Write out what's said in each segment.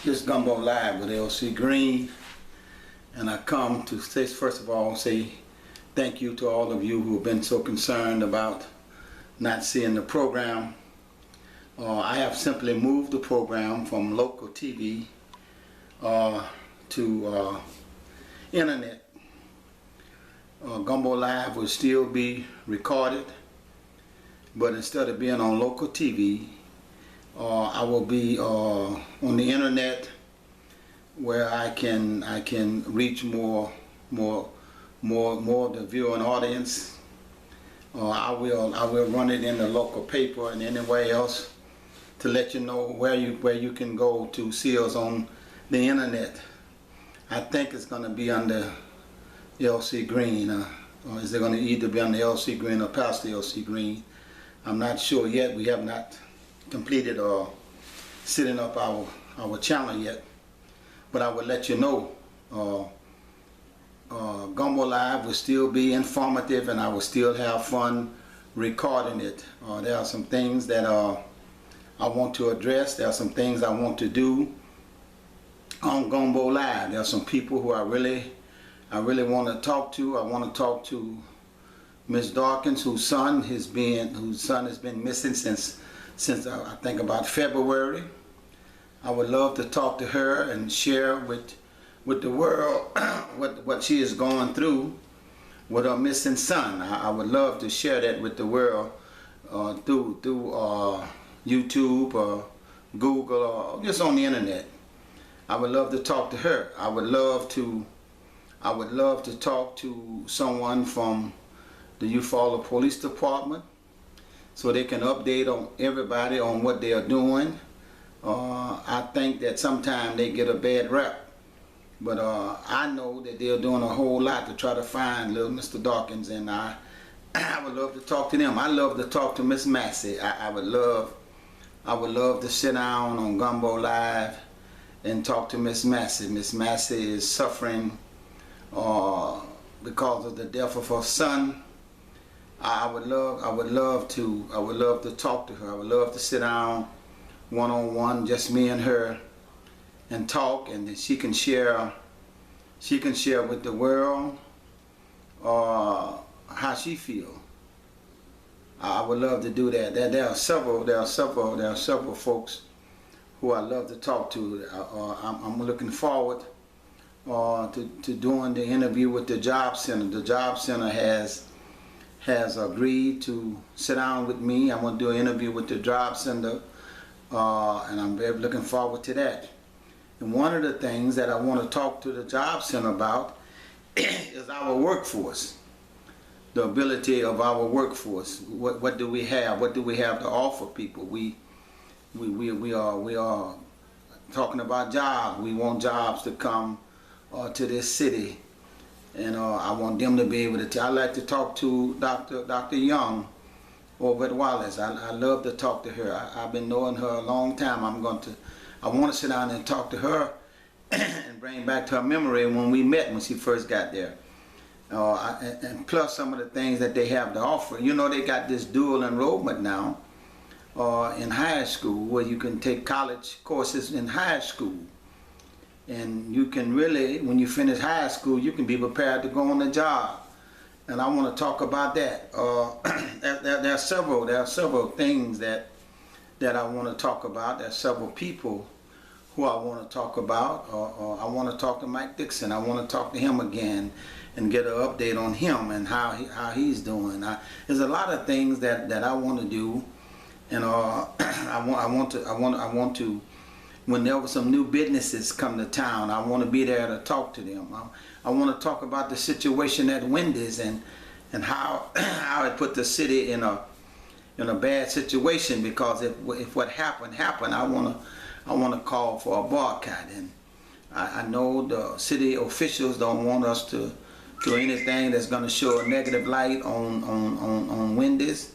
This Gumbo Live with LC Green, and I come to say, first of all, say thank you to all of you who have been so concerned about not seeing the program. I have simply moved the program from local TV to internet. Gumbo Live will still be recorded, but instead of being on local TV, I will be on the internet, where I can reach more of the viewing audience. I will run it in the local paper and anywhere else to let you know where you can go to see us on the internet. I think it's going to be under LC Green, or is it going to either be under LC Green or Pastor LC Green? I'm not sure yet. We have not completed or setting up our channel yet, but I will let you know. Gumbo Live will still be informative, and I will still have fun recording it. There are some things that I want to address. There are some things I want to do on Gumbo Live. There are some people who I really want to talk to. I want to talk to Miss Dawkins, whose son has been missing since I think about February. I would love to talk to her and share with the world what she is going through with her missing son. I would love to share that with the world through YouTube or Google or just on the internet. I would love to talk to her. I would love to talk to someone from the Eufaula Police Department, so they can update on everybody on what they are doing. I think that sometimes they get a bad rap, but I know that they're doing a whole lot to try to find little Mr. Dawkins, and I would love to talk to them. I love to talk to Miss Massey. I would love to sit down on Gumbo Live and talk to Miss Massey. Miss Massey is suffering because of the death of her son. I would love to talk to her. I would love to sit down one-on-one, just me and her, and talk, and then she can share with the world how she feels. I would love to do that. There are several folks who I love to talk to. I'm looking forward to doing the interview with the job center. The job center has agreed to sit down with me. I'm going to do an interview with the job center, and I'm very looking forward to that. And one of the things that I want to talk to the job center about is our workforce, the ability of our workforce. What do we have? What do we have to offer people? We are talking about jobs. We want jobs to come to this city. And I want them to be able to. I like to talk to Dr. Young over at Wallace. I love to talk to her. I've been knowing her a long time. I want to sit down and talk to her and bring back to her memory when we met when she first got there. And plus some of the things that they have to offer. You know, they got this dual enrollment now in high school, where you can take college courses in high school. And you can really, when you finish high school, you can be prepared to go on the job. And I want to talk about that. There are several things that I want to talk about. There are several people who I want to talk about. I want to talk to Mike Dixon. I want to talk to him again and get an update on him and how he's doing. There's a lot of things that I want to do, and I want to. When there were some new businesses come to town, I want to be there to talk to them. I want to talk about the situation at Wendy's and how it put the city in a bad situation, because if what happened, I want to call for a boycott. And I know the city officials don't want us to do anything that's going to show a negative light on Wendy's,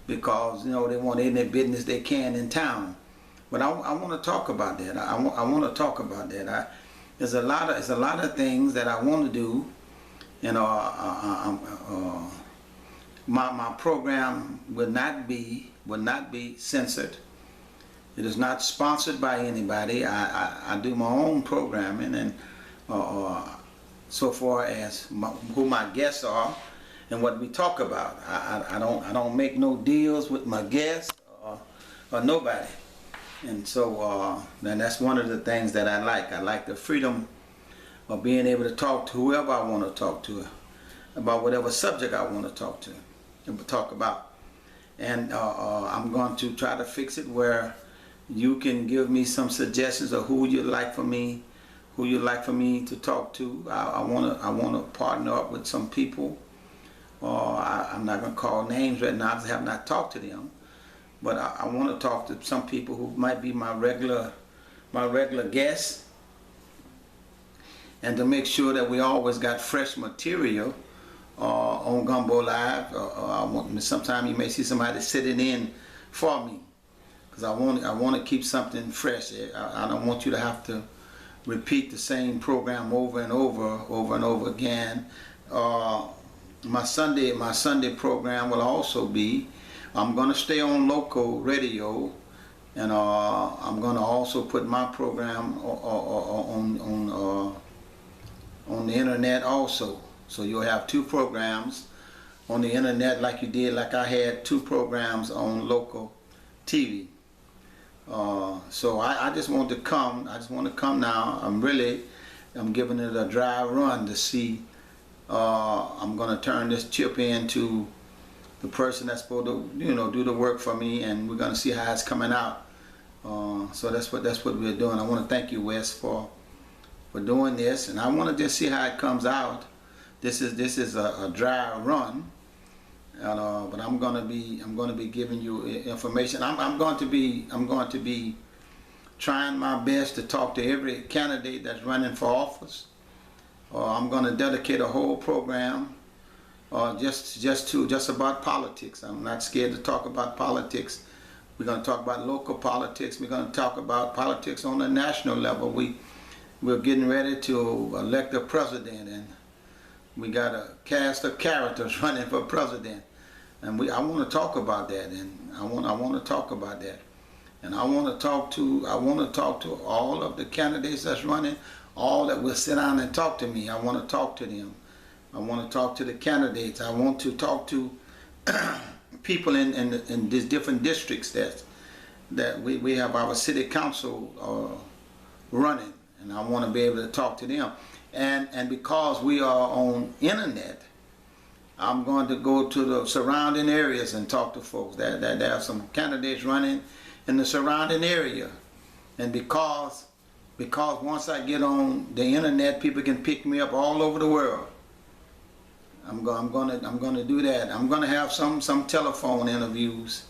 because they want any business they can in town. But I want to talk about that. I want to talk about that. There's a lot of things that I want to do. My program will not be censored. It is not sponsored by anybody. I do my own programming, and so far as who my guests are and what we talk about. I don't make no deals with my guests or nobody. And so and that's one of the things that I like. I like the freedom of being able to talk to whoever I want to talk to about whatever subject I want to talk about. And I'm going to try to fix it where you can give me some suggestions of who you'd like for me to talk to. I want to partner up with some people. I'm not going to call names right now because I have not talked to them. But I want to talk to some people who might be my regular guests, and to make sure that we always got fresh material on Gumbo Live. Sometimes you may see somebody sitting in for me, because I want to keep something fresh. I don't want you to have to repeat the same program over and over again. My Sunday program will also be, I'm going to stay on local radio, and I'm going to also put my program on the internet also. So you'll have two programs on the internet like you did, like I had two programs on local TV. So I just want to come. I just want to come now. I'm giving it a dry run to see. I'm going to turn this chip into the person that's supposed to, do the work for me, and we're going to see how it's coming out. So that's what we're doing. I want to thank you, Wes, for doing this, and I want to just see how it comes out. This is a dry run, and, but I'm going to be giving you information. I'm going to be trying my best to talk to every candidate that's running for office. I'm going to dedicate a whole program just about politics. I'm not scared to talk about politics. We're going to talk about local politics. We're going to talk about politics on the national level. We're getting ready to elect a president, and we got a cast of characters running for president, and I want to talk about that, and I want to talk about that, and I want to talk to all of the candidates that's running, all that will sit down and talk to me. I want to talk to them. I want to talk to the candidates. I want to talk to people in these different districts that we have our city council running, and I want to be able to talk to them. And because we are on internet, I'm going to go to the surrounding areas and talk to folks. There are some candidates running in the surrounding area, and because once I get on the internet, people can pick me up all over the world. I'm going to do that. I'm going to have some telephone interviews.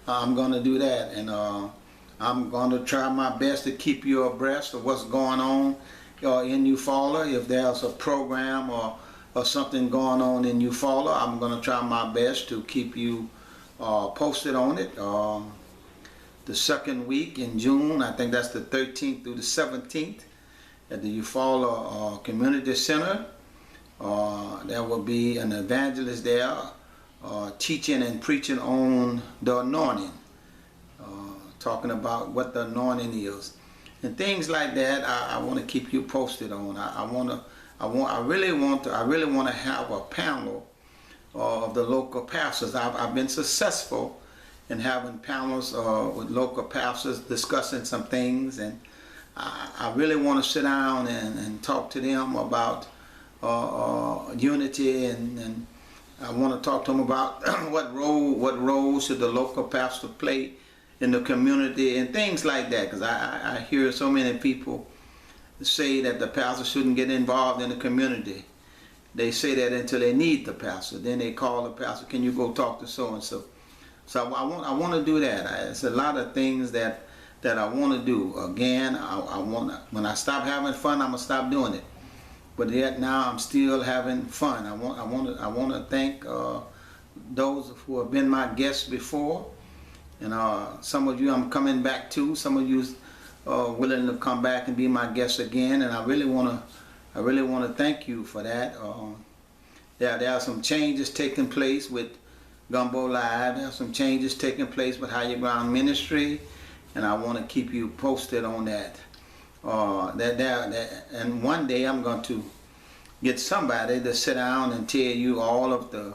I'm going to do that, and I'm going to try my best to keep you abreast of what's going on in Eufaula. If there's a program or something going on in Eufaula, I'm going to try my best to keep you posted on it. The second week in June, I think that's the 13th through the 17th, at the Eufaula Community Center. There will be an evangelist there teaching and preaching on the anointing, talking about what the anointing is and things like that. I want to keep you posted on. I really want to have a panel of the local pastors. I've been successful in having panels with local pastors discussing some things, and I really want to sit down and talk to them about unity, and I want to talk to them about what role should the local pastor play in the community and things like that, because I hear so many people say that the pastor shouldn't get involved in the community. They say that until they need the pastor. Then they call the pastor, can you go talk to so and so? So I want to do that. It's a lot of things that I want to do. Again, when I stop having fun, I'm gonna stop doing it. But yet now I'm still having fun. I want to thank those who have been my guests before, and some of you I'm coming back to. Some of you willing to come back and be my guests again, and I really want to thank you for that. There are some changes taking place with Gumbo Live. There are some changes taking place with Higher Ground Ministry, and I want to keep you posted on that. And one day I'm going to get somebody to sit down and tell you all of the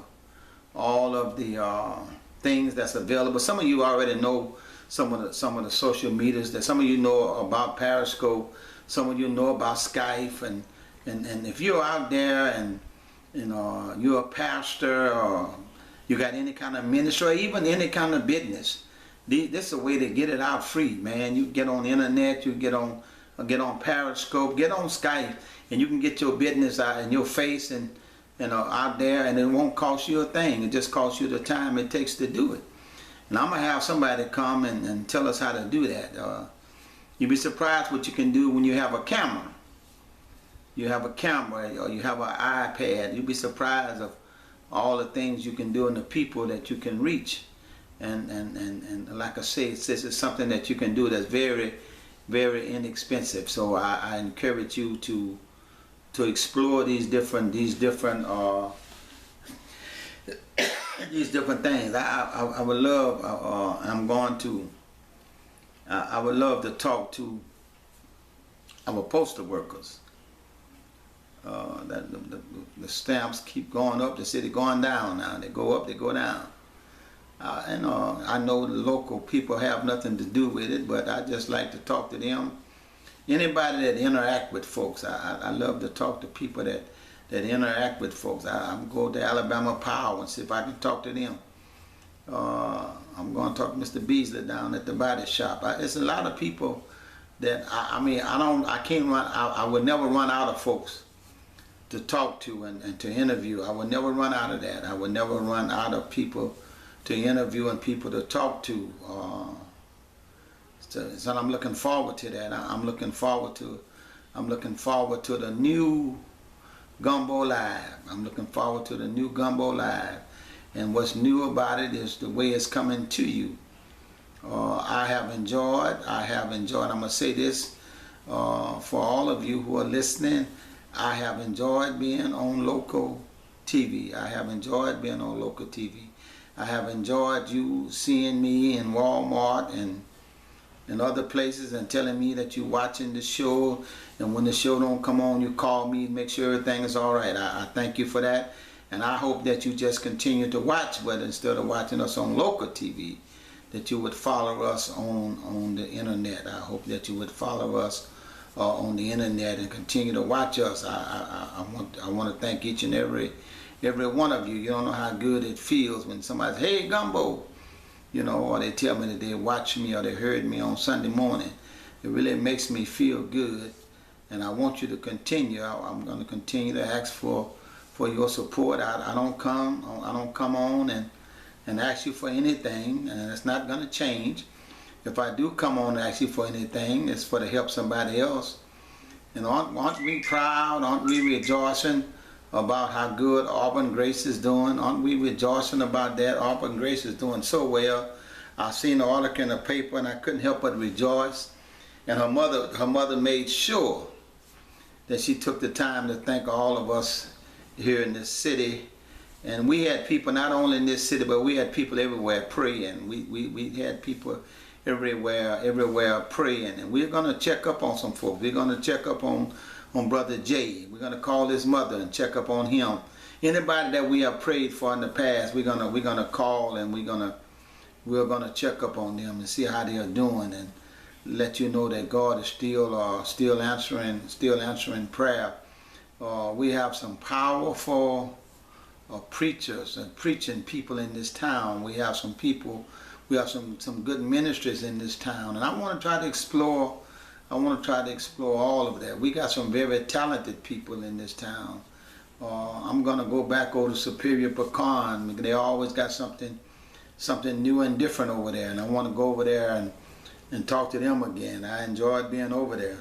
things that's available. Some of you already know some of the social medias. That some of you know about Periscope. Some of you know about Skype. And if you're out there and you're a pastor or you got any kind of ministry or even any kind of business, this is a way to get it out free, man. You get on the internet, you get on Periscope, get on Skype, and you can get your business out in your face and out there, and it won't cost you a thing. It just costs you the time it takes to do it. And I'm gonna have somebody come and tell us how to do that. You'd be surprised what you can do when you have a camera. You have a camera or you have an iPad. You'd be surprised of all the things you can do and the people that you can reach. And like I say, this is something that you can do that's very, very inexpensive. So I encourage you to explore these different things. I would love. I would love to talk to our postal workers. The stamps keep going up. The city going down now. They go up. They go down. I know the local people have nothing to do with it, but I just like to talk to them. Anybody that interact with folks, I love to talk to people that interact with folks. I'm going to Alabama Power and see if I can talk to them. I'm going to talk to Mr. Beasley down at the body shop. It's a lot of people that I would never run out of folks to talk to and to interview. I would never run out of that. I would never run out of people to interview and people to talk to. So I'm looking forward to that. I'm looking forward to the new Gumbo Live. I'm looking forward to the new Gumbo Live. And what's new about it is the way it's coming to you. I have enjoyed, I'm going to say this for all of you who are listening, I have enjoyed being on local TV. I have enjoyed being on local TV. I have enjoyed you seeing me in Walmart and other places and telling me that you're watching the show, and when the show don't come on, you call me and make sure everything is all right. I thank you for that, and I hope that you just continue to watch, but instead of watching us on local TV, that you would follow us on the internet. I hope that you would follow us on the internet and continue to watch us. I want to thank each and every one of you. You don't know how good it feels when somebody says, "Hey, Gumbo," or they tell me that they watched me or they heard me on Sunday morning. It really makes me feel good, and I want you to continue. I'm going to continue to ask for your support. I don't come on and ask you for anything, and it's not going to change. If I do come on and ask you for anything, it's for to help somebody else. And aren't we proud? Aren't we rejoicing about how good Auburn Grace is doing? Aren't we rejoicing about that? Auburn Grace is doing so well. I seen the article in the paper and I couldn't help but rejoice. And her mother made sure that she took the time to thank all of us here in this city. And we had people not only in this city, but we had people everywhere praying. We had people everywhere praying. And we're going to check up on some folks. We're going to check up on Brother Jay. We're going to call his mother and check up on him. Anybody that we have prayed for in the past, we're gonna call and we're gonna check up on them and see how they are doing, and let you know that God is still answering prayer. We have some powerful preachers and preaching people in this town. We have some people. We have some good ministries in this town, and I want to try to explore all of that. We got some very talented people in this town. I'm gonna go back over to Superior Pecan. They always got something new and different over there, and I want to go over there and talk to them again. I enjoyed being over there.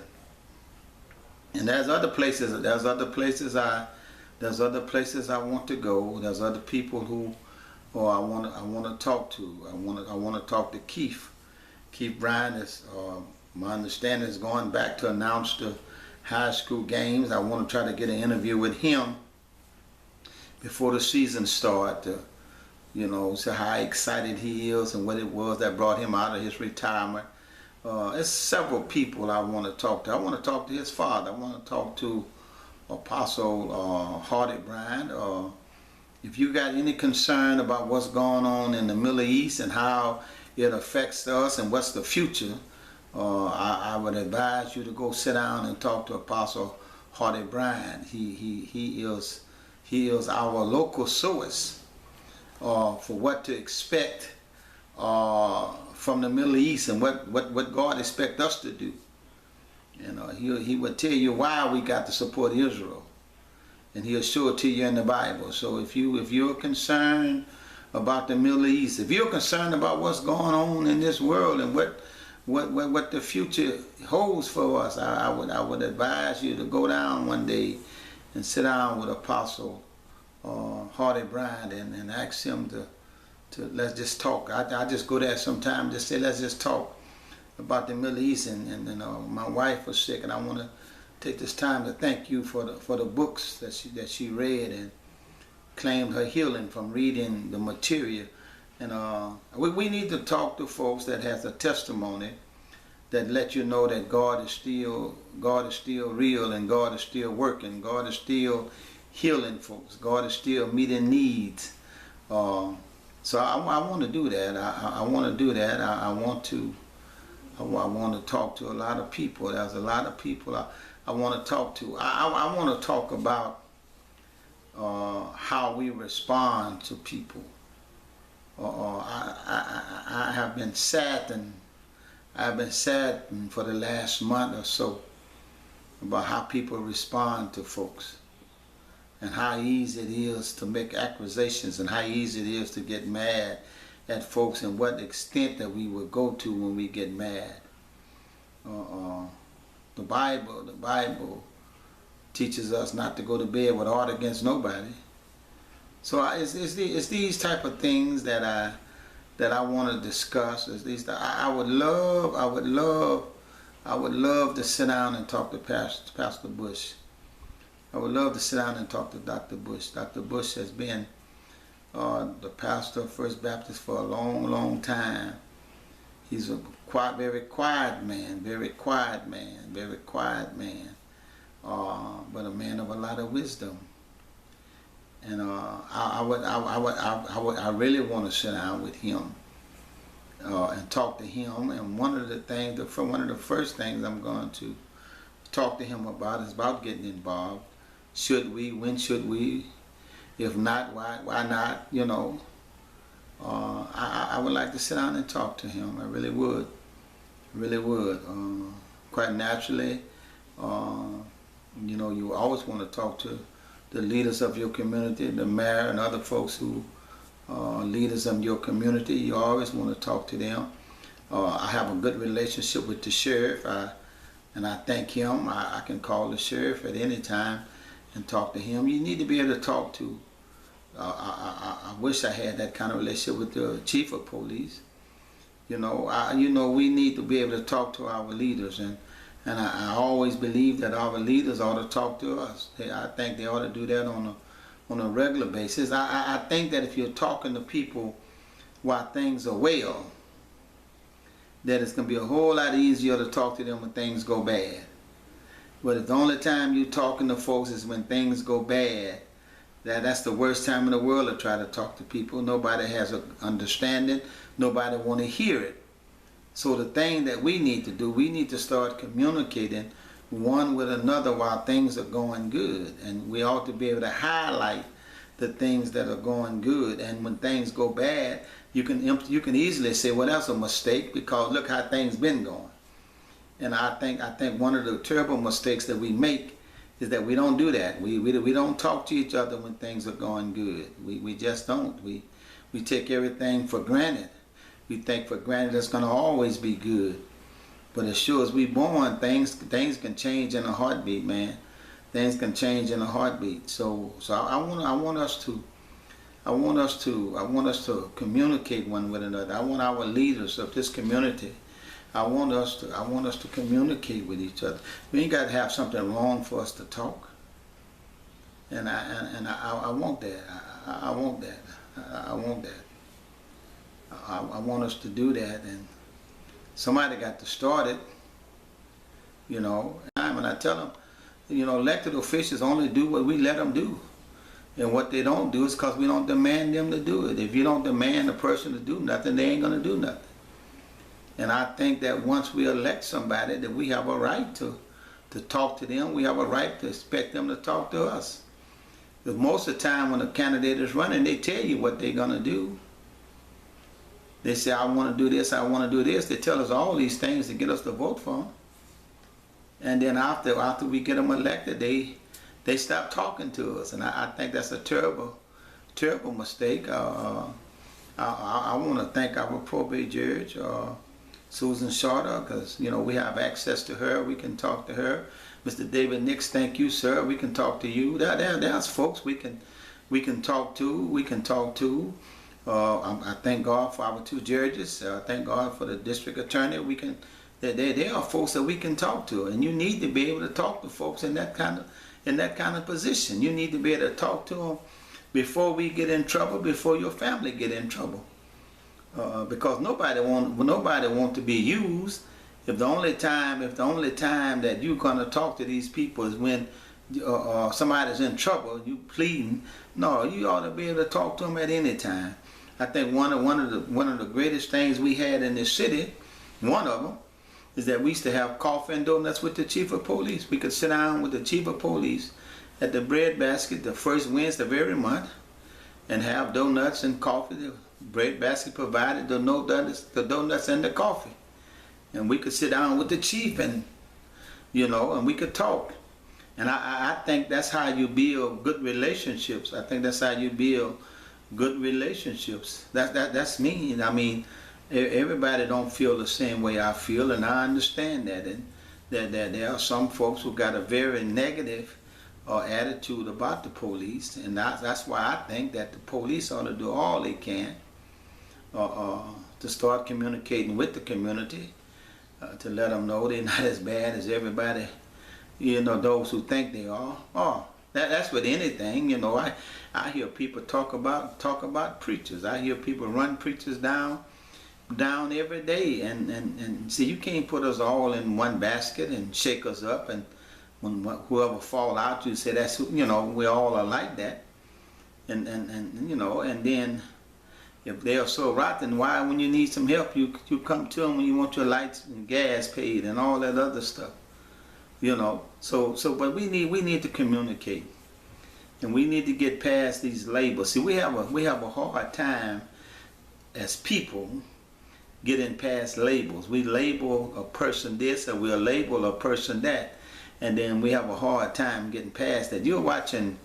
And there's other places I want to go. There's other people who I want to talk to. I want to talk to Keith. Keith Bryan is. My understanding is going back to announce the high school games. I want to try to get an interview with him before the season starts. See how excited he is and what it was that brought him out of his retirement. It's several people I want to talk to. I want to talk to his father. I want to talk to Apostle Hardy Bryant. If you got any concern about what's going on in the Middle East and how it affects us and what's the future, I would advise you to go sit down and talk to Apostle Hardy Bryant. He is our local source for what to expect from the Middle East and what God expects us to do. He would tell you why we got to support Israel, and he'll show it to you in the Bible. So if you're concerned about the Middle East, if you're concerned about what's going on in this world and what the future holds for us, I would advise you to go down one day and sit down with Apostle Hardy Bryant and ask him to let's just talk. I just go there sometime, just say let's just talk about the Middle East, and my wife was sick, and I want to take this time to thank you for the books that she read and claimed her healing from reading the material. And we need to talk to folks that has a testimony that let you know that God is still real, and God is still working. God is still healing folks. God is still meeting needs. So I want to do that. I want to do that. I want to talk to a lot of people. There's a lot of people I want to talk to. I want to talk about how we respond to people. I have been saddened. I've been saddened for the last month or so about how people respond to folks, and how easy it is to make accusations, and how easy it is to get mad at folks, and what extent that we will go to when we get mad. The Bible teaches us not to go to bed with aught against nobody. So it's these type of things that I want to discuss. I would love to sit down and talk to Pastor Bush. I would love to sit down and talk to Dr. Bush. Dr. Bush has been the pastor of First Baptist for a long time. He's a very quiet man, but a man of a lot of wisdom. And I really want to sit down with him and talk to him. And one of the first things I'm going to talk to him about is about getting involved. Should we? When should we? If not, why not? I would like to sit down and talk to him. I really would. Quite naturally, you always want to talk to the leaders of your community, the mayor and other folks who are leaders of your community. You always want to talk to them. I have a good relationship with the sheriff, and I thank him. I can call the sheriff at any time and talk to him. You need to be able to talk to. I wish I had that kind of relationship with the chief of police. We need to be able to talk to our leaders, and I always believe that our leaders ought to talk to us. I think they ought to do that on a regular basis. I think that if you're talking to people while things are well, that it's going to be a whole lot easier to talk to them when things go bad. But if the only time you're talking to folks is when things go bad, that's the worst time in the world to try to talk to people. Nobody has an understanding. Nobody want to hear it. So the thing that we need to do, we need to start communicating one with another while things are going good. And we ought to be able to highlight the things that are going good. And when things go bad, you can easily say, well, that's a mistake, because look how things been going. And I think one of the terrible mistakes that we make is that we don't do that. We don't talk to each other when things are going good. We just don't. We take everything for granted. We think for granted it's going to always be good. But as sure as we born, things can change in a heartbeat, man. Things can change in a heartbeat. So I want us to communicate one with another. I want our leaders of this community. I want us to communicate with each other. We ain't got to have something wrong for us to talk. And I want that. I want that. I want us to do that. And Somebody got to start it, you know. And I tell them, you know, elected officials only do what we let them do. And what they don't do is because we don't demand them to do it. If you don't demand a person to do nothing, they ain't going to do nothing. And I think that once we elect somebody, that we have a right to talk to them. We have a right to expect them to talk to us. Because most of the time when a candidate is running, they tell you what they're going to do. They say, I want to do this, I want to do this. They tell us all these things to get us to vote for them. And then after we get them elected, they stop talking to us. And I think that's a terrible, terrible mistake. I want to thank our probate judge, Susan Shorter, because, you know, we have access to her. We can talk to her. Mr. David Nix, thank you, sir. We can talk to you. There's folks we can talk to. I thank God for our two judges. I thank God for the district attorney. There are folks that we can talk to, and you need to be able to talk to folks in that kind of position. You need to be able to talk to them before we get in trouble, before your family get in trouble. Because nobody want to be used. If the only time that you're gonna talk to these people is when somebody's in trouble, you pleading. No, you ought to be able to talk to them at any time. I think one of the greatest things we had in this city, one of them, is that we used to have coffee and donuts with the chief of police. We could sit down with the chief of police at the bread basket the first Wednesday of every month and have donuts and coffee. The bread basket provided the donuts and the coffee. And we could sit down with the chief and, you know, and we could talk. And I think that's how you build good relationships. I think that's how you build good relationships. That's me. I mean, everybody don't feel the same way I feel, and I understand that. And that there are some folks who got a very negative attitude about the police, and that's why I think that the police ought to do all they can to start communicating with the community, to let them know they're not as bad as everybody, you know, those who think they are. That's with anything, you know. I hear people talk about preachers. I hear people run preachers down every day, and see, you can't put us all in one basket and shake us up, and when whoever fall out, you say that's, you know, we all are like that, and you know, and then if they are so rotten, why when you need some help you come to them when you want your lights and gas paid and all that other stuff, you know. So but we need to communicate, and we need to get past these labels. See, we have a hard time as people getting past labels. We label a person this, or we'll label a person that, and then we have a hard time getting past that. You're watching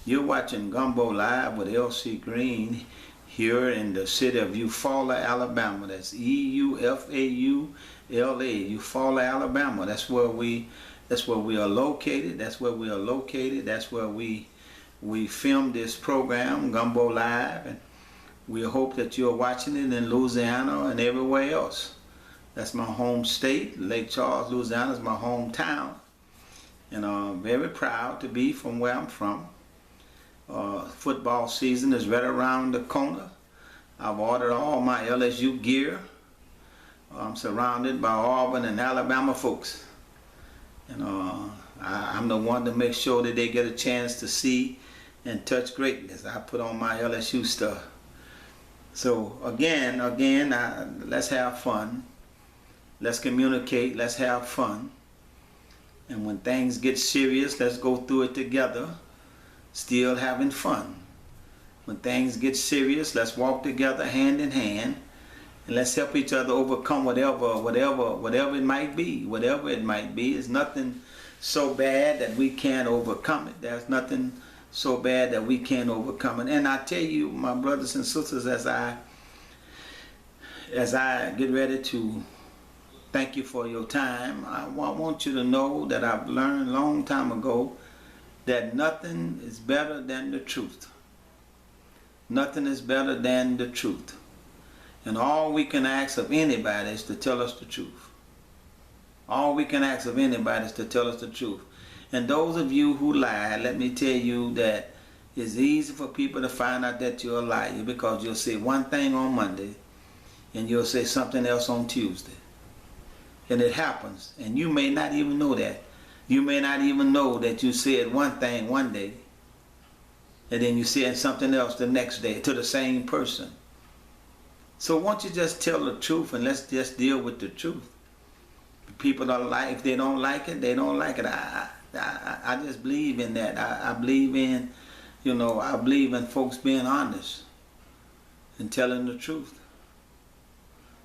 Gumbo Live with L.C. Green here in the city of Eufaula, Alabama. That's Eufaula, Eufaula, Alabama. That's where we are located. That's where we filmed this program, Gumbo Live, and we hope that you're watching it in Louisiana and everywhere else. That's my home state. Lake Charles, Louisiana is my hometown. And I'm very proud to be from where I'm from. Football season is right around the corner. I've ordered all my LSU gear. I'm surrounded by Auburn and Alabama folks. And I'm the one to make sure that they get a chance to see and touch greatness. I put on my LSU stuff. So again, let's have fun. Let's communicate. Let's have fun. And when things get serious, let's go through it together, still having fun. When things get serious, let's walk together hand in hand, and let's help each other overcome whatever it might be. Whatever it might be, there's nothing so bad that we can't overcome it. There's nothing so bad that we can't overcome it. And I tell you, my brothers and sisters, as I get ready to thank you for your time, I want you to know that I've learned a long time ago that nothing is better than the truth. Nothing is better than the truth. And all we can ask of anybody is to tell us the truth. All we can ask of anybody is to tell us the truth. And those of you who lie, let me tell you that it's easy for people to find out that you're a liar, because you'll say one thing on Monday and you'll say something else on Tuesday. and it happens. And you may not even know that. You may not even know that you said one thing one day, and then you said something else the next day to the same person. So won't you just tell the truth, and let's just deal with the truth. If people don't like, if they don't like it, they don't like it. I just believe in that. I believe in, I believe in folks being honest and telling the truth.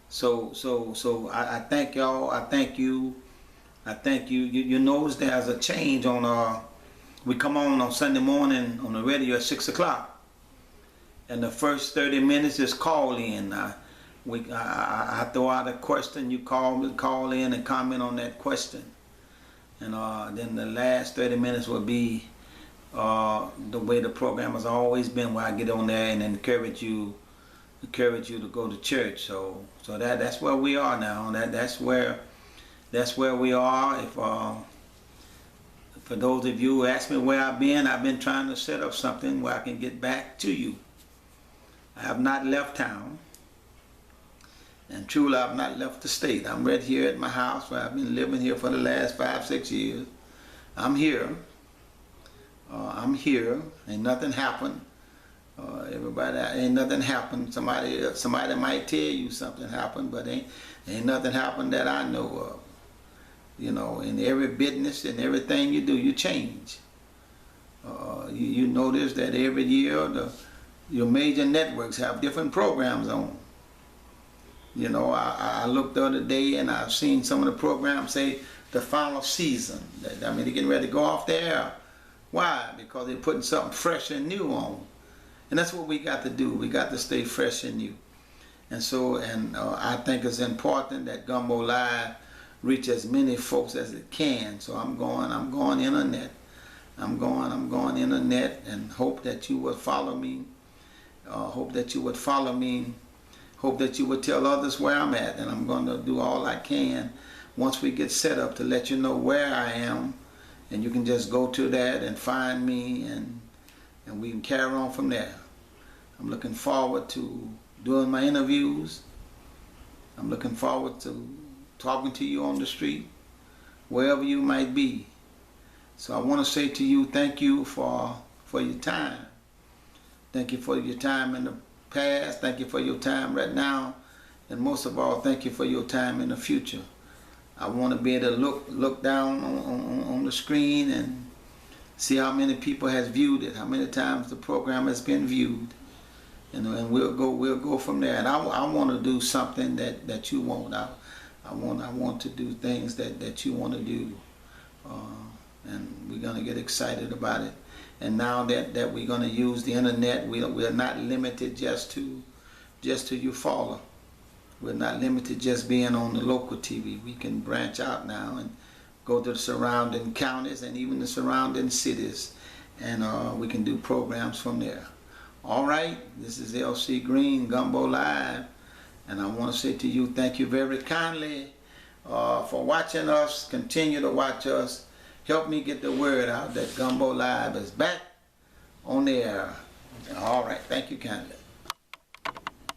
So I thank y'all. I thank you. I thank you. You notice there's a change on we come on Sunday morning on the radio at 6 o'clock, and the first 30 minutes is call in. I throw out a question. You call in and comment on that question, and then the last 30 minutes will be the way the program has always been, where I get on there and encourage you to go to church. So that's where we are now. That's where we are. If for those of you who ask me where I've been trying to set up something where I can get back to you. I have not left town, and truly I've not left the state. I'm right here at my house where I've been living here for the last 5-6 years. I'm here. Ain't nothing happened. Everybody, ain't nothing happened. Somebody might tell you something happened, but ain't nothing happened that I know of. In every business and everything you do, you change. You notice that every year your major networks have different programs on. I looked the other day and I've seen some of the programs say the final season. I mean, they're getting ready to go off the air. Why? Because they're putting something fresh and new on. And that's what we got to do. We got to stay fresh and new. And so, I think it's important that Gumbo Live reach as many folks as it can. So I'm going internet. I'm going internet, and hope that you would follow me. Hope that you would follow me. Hope that you would tell others where I'm at. And I'm going to do all I can once we get set up to let you know where I am. And you can just go to that and find me, and we can carry on from there. I'm looking forward to doing my interviews. I'm looking forward to talking to you on the street, wherever you might be. So I want to say to you, thank you for your time. Thank you for your time in the past. Thank you for your time right now. And most of all, thank you for your time in the future. I want to be able to look down on the screen and see how many people has viewed it, how many times the program has been viewed, and we'll go from there. And I want to do something that you want. I want to do things that you want to do, and we're gonna get excited about it. And now that we're gonna use the internet, we're not limited just to Eufaula. We're not limited just being on the local TV. We can branch out now and go to the surrounding counties and even the surrounding cities, and we can do programs from there. All right, this is LC Green, Gumbo Live, and I want to say to you, thank you very kindly for watching us. Continue to watch us. Help me get the word out that Gumbo Live is back on the air. All right, thank you kindly.